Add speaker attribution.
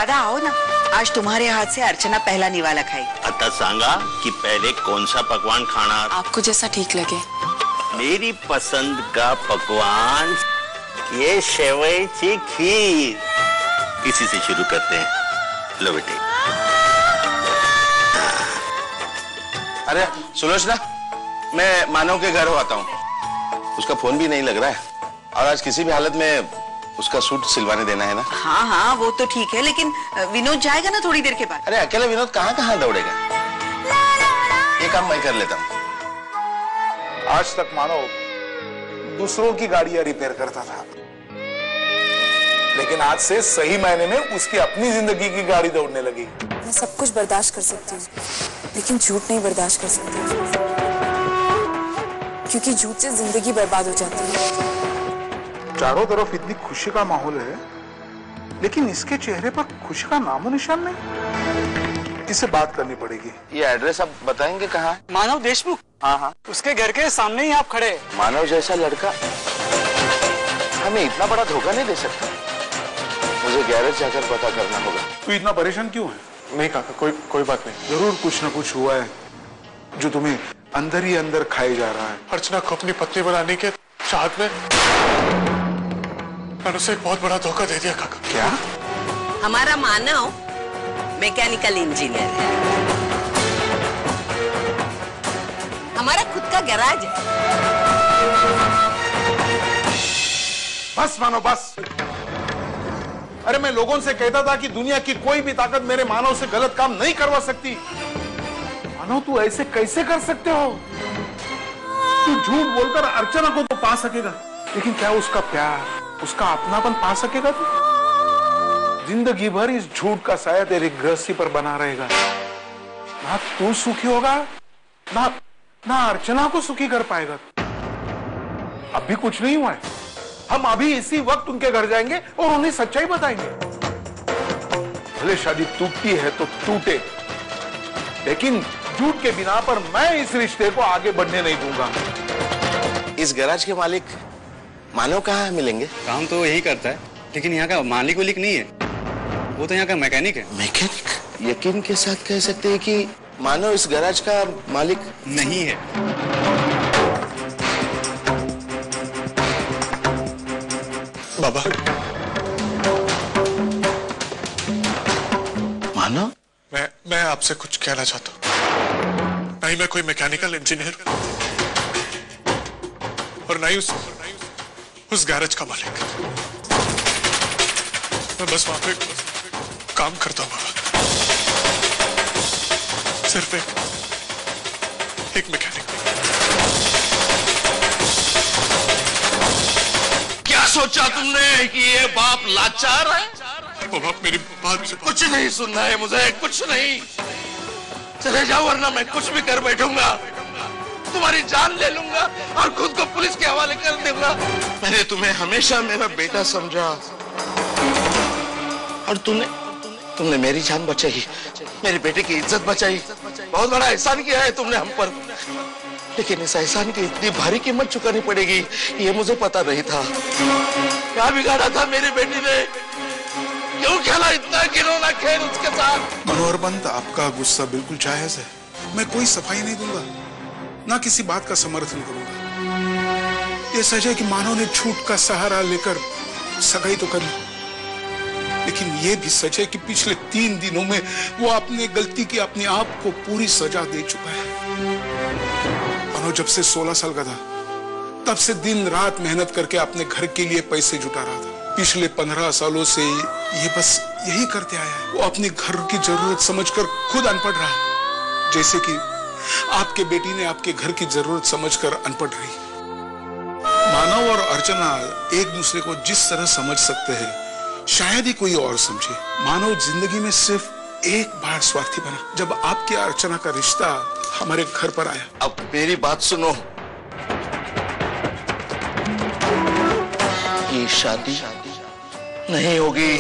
Speaker 1: दादा आओ ना, आज तुम्हारे हाथ से अर्चना पहला निवाला खाएगी।
Speaker 2: आता सांगा कि पहले कौन सा पकवान खाना?
Speaker 3: आपको जैसा ठीक लगे।
Speaker 2: मेरी पसंद का पकवान ये सेवई खीर। इसी से शुरू करते हैं। लो बेटे।
Speaker 4: अरे सुलोचना, मैं मानव के घर आता हूँ। उसका फोन भी नहीं लग रहा है और आज किसी भी हालत में उसका सूट सिलवाने देना है ना।
Speaker 1: हाँ हाँ वो तो ठीक है, लेकिन विनोद जाएगा ना थोड़ी देर के बाद।
Speaker 4: अरे अकेले विनोद कहाँ कहाँ दौड़ेगा, ये काम मैं कर लेता हूँ।
Speaker 5: आज तक मानव दूसरों की गाड़ियां रिपेयर करता था, लेकिन आज से सही मायने में उसकी अपनी जिंदगी की गाड़ी दौड़ने लगी।
Speaker 3: मैं सब कुछ बर्दाश्त कर सकती हूँ, लेकिन झूठ नहीं बर्दाश्त कर सकती, क्योंकि झूठ से जिंदगी बर्बाद हो जाती है।
Speaker 5: चारों तरफ इतनी खुशी का माहौल है, लेकिन इसके चेहरे पर खुशी का नामो निशान नहीं। इससे बात करनी पड़ेगी।
Speaker 4: ये एड्रेस आप बताएंगे कहाँ?
Speaker 6: मानव देशमुख।
Speaker 4: हाँ हाँ,
Speaker 6: उसके घर के सामने ही आप खड़े।
Speaker 4: मानव जैसा लड़का हमें इतना बड़ा धोखा नहीं दे सकता। मुझे गैरेज जाकर पता करना होगा।
Speaker 5: तू इतना परेशान क्यों है?
Speaker 7: नहीं काका, कोई बात नहीं।
Speaker 5: जरूर कुछ ना कुछ हुआ है जो तुम्हें अंदर ही अंदर खाए जा रहा है।
Speaker 7: अर्चना को अपनी पत्नी बनाने के चाहत में मैंने उसे एक बहुत बड़ा धोखा दे दिया काका।
Speaker 5: क्या?
Speaker 1: हमारा मानव मैकेनिकल इंजीनियर है, हमारा खुद का गैराज है।
Speaker 5: बस मानो बस। अरे मैं लोगों से कहता था कि दुनिया की कोई भी ताकत मेरे मानव से गलत काम नहीं करवा सकती। मानव तू ऐसे कैसे कर सकते हो? तू झूठ बोलकर अर्चना को तो पा सकेगा, लेकिन क्या उसका प्यार, उसका अपनापन पा सकेगा तू? जिंदगी भर इस झूठ का साया तेरी गृहस्थी पर बना रहेगा। ना तू सुखी होगा, ना अर्चना को सुखी कर पाएगा। अभी कुछ नहीं हुआ है, हम अभी इसी वक्त उनके घर जाएंगे और उन्हें सच्चाई बताएंगे। भले शादी टूटती है तो टूटे, लेकिन झूठ के बिना पर मैं इस रिश्ते को आगे बढ़ने नहीं दूंगा।
Speaker 4: इस गैराज के मालिक मानव कहाँ मिलेंगे?
Speaker 8: काम तो यही करता है, लेकिन यहाँ का मालिक वालिक नहीं है, वो तो यहाँ का मैकेनिक है।
Speaker 4: मैकेनिक? यकीन के साथ कह सकते हैं कि मानव इस गैराज का मालिक
Speaker 8: नहीं है।
Speaker 7: बाबा,
Speaker 4: मानव,
Speaker 7: मैं आपसे कुछ कहना चाहता हूँ। नहीं मैं कोई मैकेनिकल इंजीनियर और नहीं उस गैरेज का मालिक। मैं बस वहां पे काम करता हूँ बाबा, सिर्फ एक मैकेनिक।
Speaker 4: क्या सोचा तुमने कि ये बाप लाचार है?
Speaker 7: बाबा मेरी बात से
Speaker 4: कुछ नहीं सुनना है मुझे, कुछ नहीं। चले जाओ वरना मैं कुछ भी कर बैठूंगा, तुम्हारी जान ले लूंगा और खुद को पुलिस के हवाले कर दूंगा। मैंने तुम्हें हमेशा मेरा बेटा समझा और तुमने मेरी जान बचाई, मेरे बेटे की इज्जत बचाई। बहुत बड़ा एहसान किया है तुमने हम पर, लेकिन इस एहसान की इतनी भारी कीमत चुकानी पड़ेगी ये मुझे पता नहीं था। क्या बिगाड़ा था मेरी बेटी ने? क्यों खेला इतना घिनौना खेल उसके साथ?
Speaker 5: मनोहर पंत, आपका गुस्सा बिल्कुल जायज है। मैं कोई सफाई नहीं दूंगा, ना किसी बात का समर्थन करूंगा। ये सच है कि मानव ने झूठ का सहारा लेकर सगाई तो करी, लेकिन ये भी सच है कि पिछले 3 दिनों में वो अपने गलती की अपने आप को पूरी सजा दे चुका है। मानव जब से 16 साल का था, तब से दिन रात मेहनत करके अपने घर के लिए पैसे जुटा रहा था। पिछले 15 सालों से ये बस यही करते आया है। वो अपने घर की जरूरत समझकर खुद अनपढ़ रहा है, जैसे कि आपके बेटी ने आपके घर की जरूरत समझकर अनपढ़ रही। मानव और अर्चना एक दूसरे को जिस तरह समझ सकते हैं, शायद ही कोई और समझे। मानव जिंदगी में सिर्फ एक बार स्वार्थी बना, जब आपके अर्चना का रिश्ता हमारे घर पर आया।
Speaker 4: अब मेरी बात सुनो, ये शादी नहीं होगी।